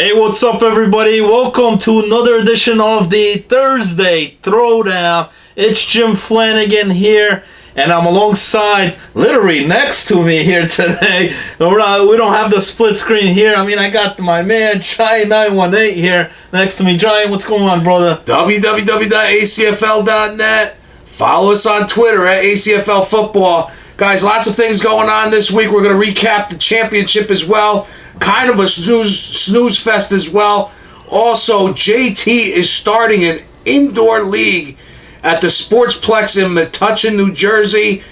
Hey, what's up, everybody? Welcome to another edition of the Thursday Throwdown. It's Jim Flanagan here, and I'm alongside, literally next to me here today. We don't have the split screen here. I mean, I got my man, Giant918 here next to me. Giant, what's going on, brother? www.acfl.net. Follow us on Twitter at ACFL Football. Guys, lots of things going on this week. We're going to recap the championship as well. Kind of a snooze fest as well. Also, JT is starting an indoor league at the Sportsplex in Metuchen, New Jersey.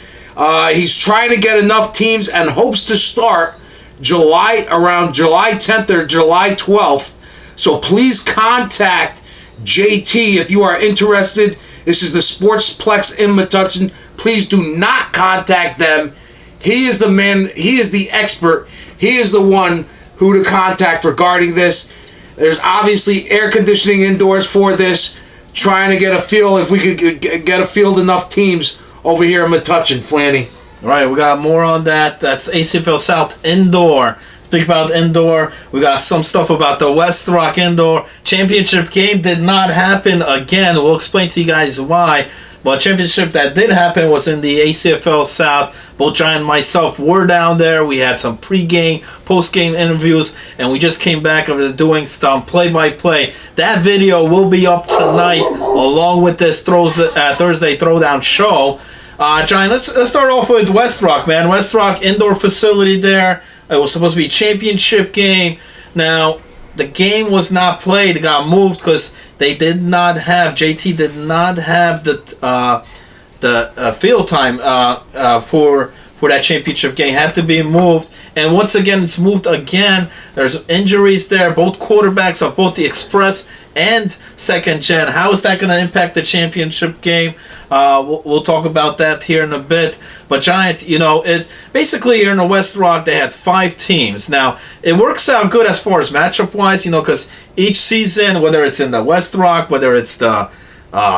He's trying to get enough teams and hopes to start around July 10th or July 12th. So please contact JT if you are interested. This is the Sportsplex in Metuchen. Please do not contact them. He is the man. He is the expert. He is the one who to contact regarding this. There's obviously air conditioning indoors for this. Trying to get a feel if we could get a field enough teams over here in Metuchen, Flanny. All right, we got more on that. That's ACFL South Indoor. Speak about indoor. We got some stuff about the West Rock Indoor Championship game. Did not happen again. We'll explain to you guys why. But championship that did happen was in the ACFL South. Both Giant and myself were down there. We had some pre-game, post-game interviews, and we just came back after doing some play-by-play. That video will be up tonight, along with this Thursday Throwdown show. Giant, let's start off with West Rock, man. West Rock indoor facility there. It was supposed to be a championship game. Now, the game was not played. It got moved because they did not have, JT did not have the field time for that championship game. Had to be moved. And once again, it's moved again. There's injuries there. Both quarterbacks of both the Express and Second Gen. How is that going to impact the championship game? We'll talk about that here in a bit. But Giant, it basically here in the West Rock, they had 5 teams. Now, it works out good as far as matchup-wise, because each season, whether it's in the West Rock, whether it's the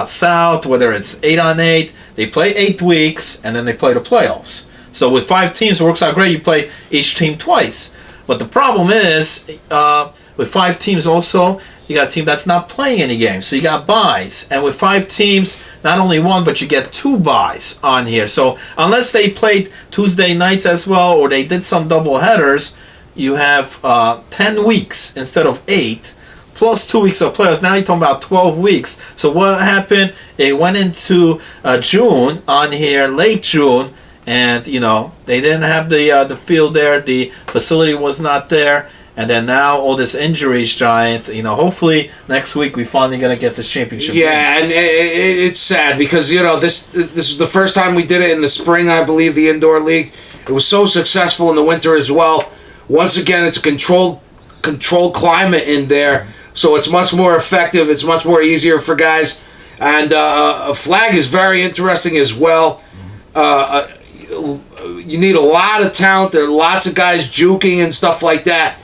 South, whether it's 8-on-8, they play 8 weeks, and then they play the playoffs. So with 5 teams, it works out great. You play each team twice. But the problem is, with 5 teams also, you got a team that's not playing any games. So you got buys. And with 5 teams, not only 1, but you get 2 buys on here. So unless they played Tuesday nights as well, or they did some double headers, you have 10 weeks instead of 8, plus 2 weeks of playoffs. Now you're talking about 12 weeks. So what happened? It went into June on here, late June. And, they didn't have the field there. The facility was not there. And then now all this injuries, Giant. Hopefully next week we finally going to get this championship. Yeah, and it's sad because, this was the first time we did it in the spring, I believe, the indoor league. It was so successful in the winter as well. Once again, it's a controlled climate in there. So it's much more effective. It's much more easier for guys. And a flag is very interesting as well. You need a lot of talent. There are lots of guys juking and stuff like that.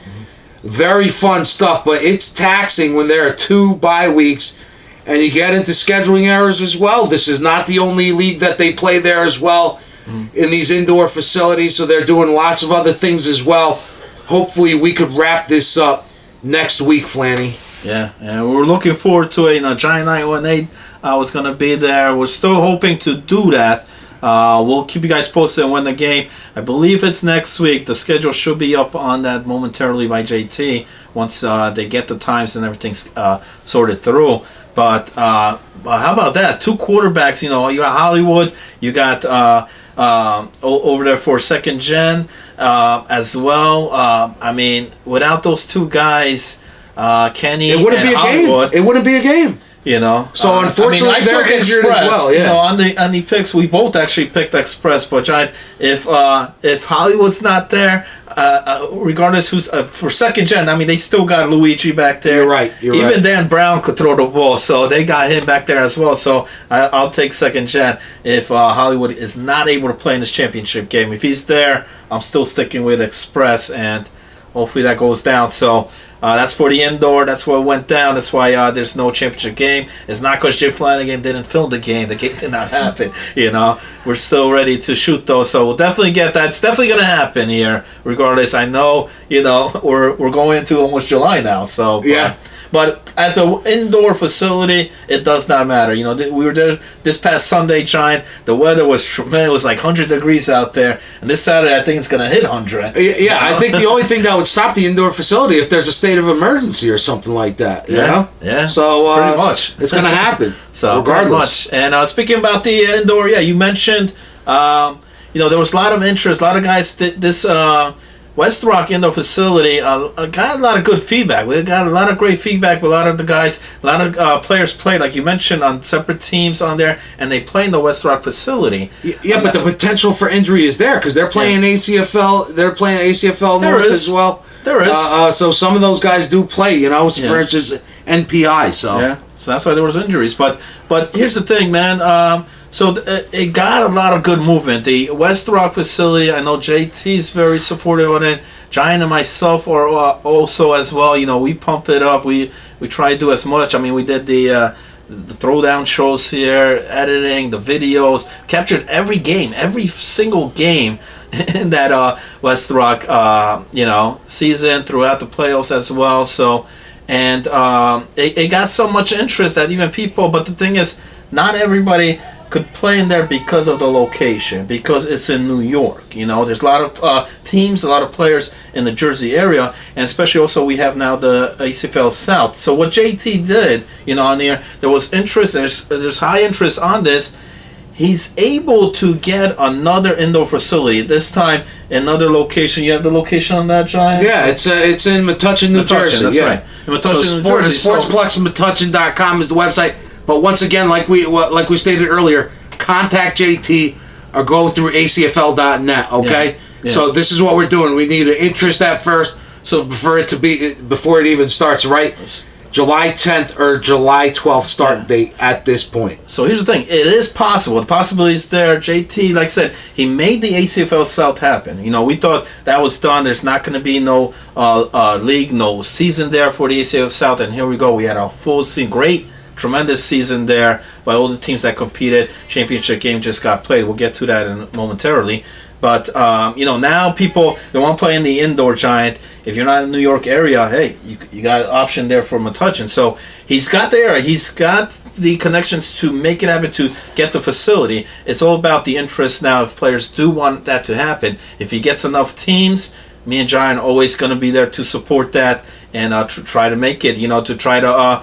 Very fun stuff, but it's taxing when there are 2 bye weeks and you get into scheduling errors as well. This is not the only league that they play there as well in these indoor facilities, so they're doing lots of other things as well. Hopefully we could wrap this up next week, Flanny. Yeah, and we're looking forward to it. Giant918 was going to be there. We're still hoping to do that. We'll keep you guys posted on when the game. I believe it's next week. The schedule should be up on that momentarily by JT once they get the times and everything's sorted through. But how about that? 2 quarterbacks. You got Hollywood. You got over there for Second Gen as well. I mean, without those 2 guys, Kenny and Hollywood, it wouldn't be a game. So unfortunately, they're injured as well. Yeah. On the picks, we both actually picked Express. But Giant, if Hollywood's not there, regardless who's for Second Gen, they still got Luigi back there. You're right. Even Dan Brown could throw the ball, so they got him back there as well. So I'll take Second Gen if Hollywood is not able to play in this championship game. If he's there, I'm still sticking with Express, and hopefully that goes down. So That's for the indoor. That's what went down. That's why there's no championship game. It's not because Jim Flanagan didn't film the game. The game did not happen. We're still ready to shoot though, so we'll definitely get that. It's definitely going to happen here. Regardless, I know we're going into almost July now. So yeah. But as an indoor facility, it does not matter. We were there this past Sunday, Giant. The weather was tremendous. It was like 100 degrees out there. And this Saturday, I think it's going to hit 100. Yeah, I think the only thing that would stop the indoor facility if there's a state of emergency or something like that. Yeah. So pretty much. It's going to happen. So regardless. Pretty much. And speaking about the indoor, you mentioned, there was a lot of interest. A lot of guys did this. West Rock indoor facility got a lot of good feedback. We got a lot of great feedback. A lot of the guys, a lot of players played, like you mentioned, on separate teams on there, and they play in the West Rock facility. Yeah, but the potential for injury is there because they're playing ACFL. They're playing ACFL North as well. There is. So some of those guys do play. For instance, NPI. So so that's why there was injuries. But here's the thing, man. So it got a lot of good movement. The West Rock facility, I know JT is very supportive on it. Giant and myself are also as well. We pump it up. We try to do as much. I mean, we did the Throwdown shows here, editing the videos, captured every game, every single game in that West Rock season throughout the playoffs as well. So, and it got so much interest that even people. But the thing is, not everybody could play in there because of the location, because it's in New York. There's a lot of teams, a lot of players in the Jersey area, and especially also we have now the ACFL South. So what JT did, on there was interest. There's high interest on this. He's able to get another indoor facility. This time, another location. You have the location on that, Giant? Yeah, it's in Metuchen, New Jersey. That's right. In Metuchen, New Jersey. SportsPlexMetuchen.com is the website. But once again, like we stated earlier, contact JT or go through acfl.net. Okay, Yeah. So this is what we're doing. We need an interest at first, so before it even starts, right? July 10th or July 12th start date at this point. So here's the thing: it is possible. The possibility is there. JT, like I said, he made the ACFL South happen. We thought that was done. There's not going to be no league, no season there for the ACFL South, and here we go. We had a full season, great. Tremendous season there by all the teams that competed. Championship game just got played. We'll get to that momentarily. But, now people, they want to play in the indoor, Giant. If you're not in the New York area, hey, you got an option there for Metuchen. So he's got the area. He's got the connections to make it happen, to get the facility. It's all about the interest now. If players do want that to happen, if he gets enough teams, me and Giant are always going to be there to support that and try to make it, to try to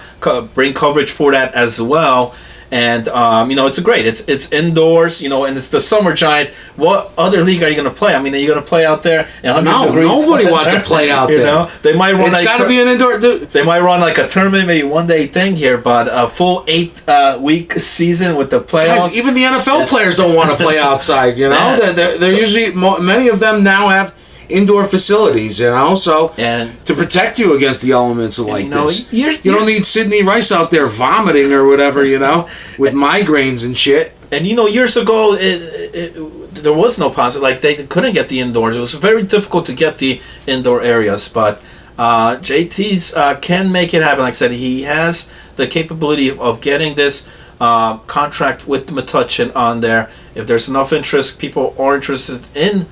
bring coverage for that as well. And it's great. It's indoors, and it's the summer, Giant. What other league are you going to play? I mean, are you going to play out there in 100 degrees? Nobody wants to play out there. They might run. It's got to be an indoor. They might run like a tournament, maybe one day thing here, but a full 8-week season with the playoffs. Guys, even the NFL players don't want to play outside. They're usually many of them now have indoor facilities, so to protect you against the elements like this. You don't need Sidney Rice out there vomiting or whatever, with migraines and shit. And years ago, there was no positive. Like, they couldn't get the indoors. It was very difficult to get the indoor areas, but JT's can make it happen. Like I said, he has the capability of getting this contract with Metuchen on there. If there's enough interest, people are interested in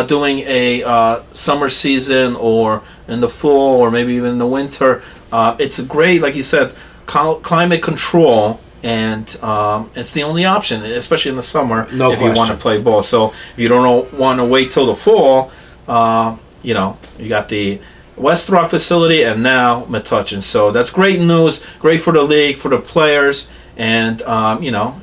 doing a summer season or in the fall or maybe even in the winter. It's a great, like you said, climate control, and it's the only option, especially in the summer, if you want to play ball. So if you don't want to wait till the fall, you got the West Rock facility and now Metuchen. So that's great news, great for the league, for the players. And,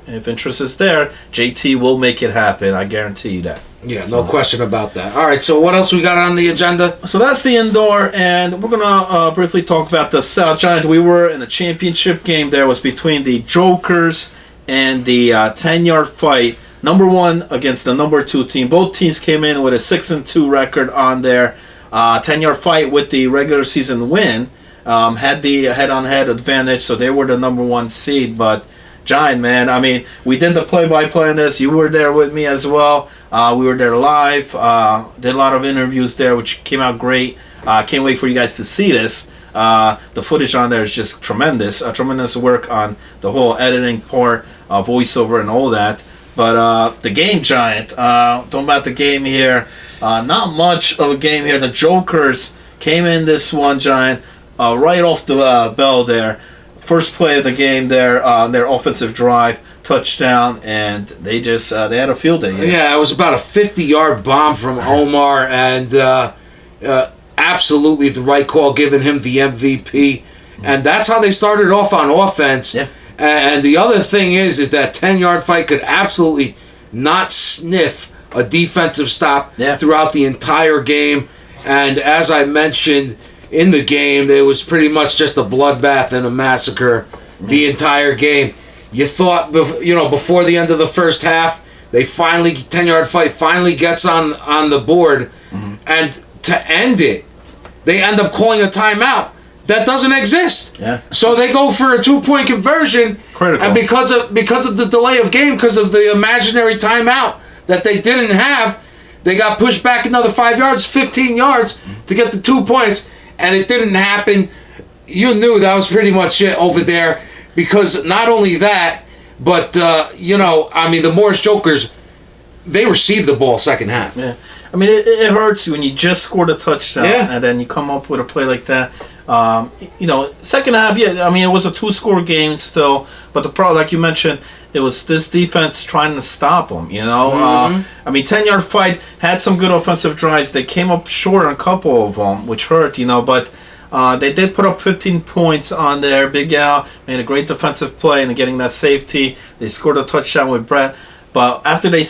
if interest is there, JT will make it happen. I guarantee you that. Yeah, no question about that. All right, so what else we got on the agenda? So that's the indoor, and we're going to briefly talk about the South Giant. We were in a championship game there. It was between the Jokers and the 10-yard fight. Number 1 against the number 2 team. Both teams came in with a 6-2 record on their 10-yard fight with the regular season win. Had the head-on-head advantage, so they were the number 1 seed. But Giant, man, I mean, we did the play-by-play on this. You were there with me as well. We were there live. Did a lot of interviews there, which came out great. Can't wait for you guys to see this. The footage on there is just tremendous. Tremendous work on the whole editing part, voiceover and all that. But the game, Giant, talking about the game here, not much of a game here. The Jokers came in this one, Giant, right off the bell there. First play of the game there, their offensive drive, touchdown, and they just they had a field day. Yeah, it was about a 50-yard bomb from Omar, and absolutely the right call, giving him the MVP. And that's how they started off on offense. Yeah. And the other thing is that 10-yard fight could absolutely not sniff a defensive stop throughout the entire game. And as I mentioned in the game, it was pretty much just a bloodbath and a massacre the entire game. You thought, before the end of the first half, they finally, 10-yard fight finally gets on the board. And to end it, they end up calling a timeout that doesn't exist. Yeah. So they go for a 2-point conversion. Critical. And because of the delay of game, because of the imaginary timeout that they didn't have, they got pushed back another 5 yards, 15 yards to get the 2 points. And it didn't happen. You knew that was pretty much it over there, because not only that, but the Morris Jokers, they received the ball second half. Yeah, I mean it hurts when you just scored a touchdown and then you come up with a play like that. Second half, it was a 2-score game still, but the problem, like you mentioned, it was this defense trying to stop them. 10-yard fight had some good offensive drives. They came up short on a couple of them, which hurt. But they did put up 15 points on there. Big Al made a great defensive play and getting that safety. They scored a touchdown with Brett. But after they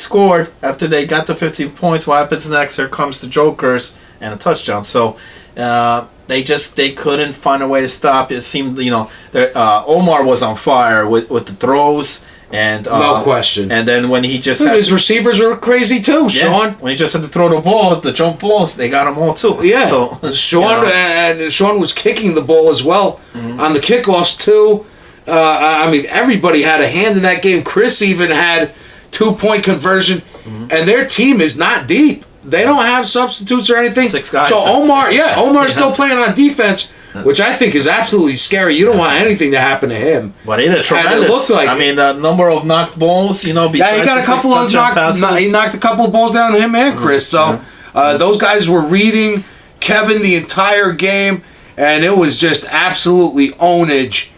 got the 15 points, what happens next? Here comes the Jokers and a touchdown. So they couldn't find a way to stop. It seemed Omar was on fire with the throws. And no question. And then when he just his receivers were crazy too, Sean. When he just had to throw the ball, the jump balls, they got them all too. Yeah. So, Sean was kicking the ball as well on the kickoffs too. Everybody had a hand in that game. Chris even had 2-point conversion, and their team is not deep. They don't have substitutes or anything. 6 guys. So Omar's still playing on defense, which I think is absolutely scary. You don't want anything to happen to him. But he did tremendous. And it looked like the number of knocked balls, besides he got a couple of he knocked a couple of balls down to him and Chris. So those guys were reading Kevin the entire game, and it was just absolutely ownage.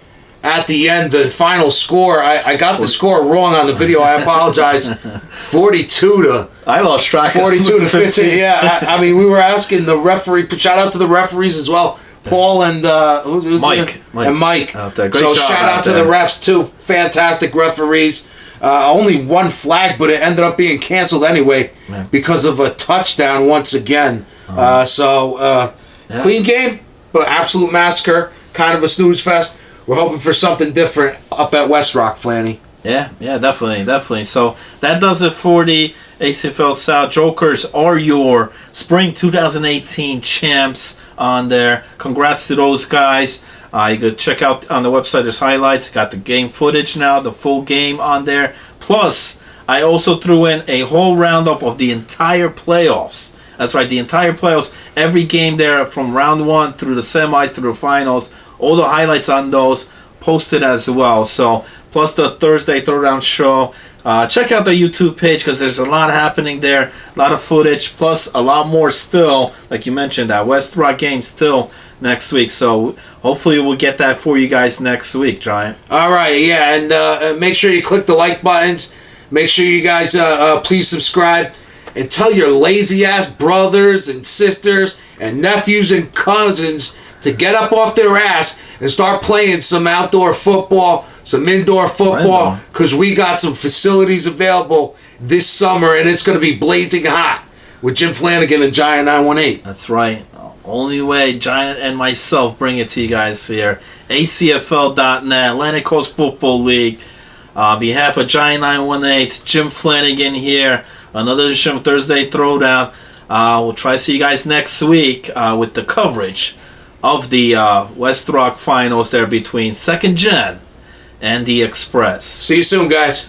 At the end, the final score, I got the score wrong on the video. I apologize. 42 to... I lost track. 42 to 15. Yeah, we were asking the referee. Shout out to the referees as well. Paul and who's Mike. And Mike. Out there. Great so job shout out to the refs too. Fantastic referees. Only one flag, but it ended up being canceled anyway because of a touchdown once again. Clean game, but absolute massacre. Kind of a snooze fest. We're hoping for something different up at West Rock, Flanny. Yeah, definitely. So that does it for the ACFL South. Jokers are your spring 2018 champs on there. Congrats to those guys. You could check out on the website. There's highlights. Got the game footage now, the full game on there. Plus, I also threw in a whole roundup of the entire playoffs. That's right, the entire playoffs. Every game there from round 1 through the semis through the finals. All the highlights on those posted as well. So, plus the Thursday Throwdown show. Check out the YouTube page because there's a lot happening there. A lot of footage, plus a lot more still. Like you mentioned, that West Rock game still next week. So, hopefully we'll get that for you guys next week, Giant. All right, yeah. And make sure you click the like buttons. Make sure you guys please subscribe. And tell your lazy-ass brothers and sisters and nephews and cousins to get up off their ass and start playing some outdoor football, some indoor football, because we got some facilities available this summer, and it's going to be blazing hot with Jim Flanagan and Giant 918. That's right. Only way Giant and myself bring it to you guys here. ACFL.net, Atlantic Coast Football League. On behalf of Giant 918, Jim Flanagan here. Another edition of Thursday Throwdown. We'll try to see you guys next week with the coverage of the West Rock finals there between Second Gen and the Express. See you soon, guys.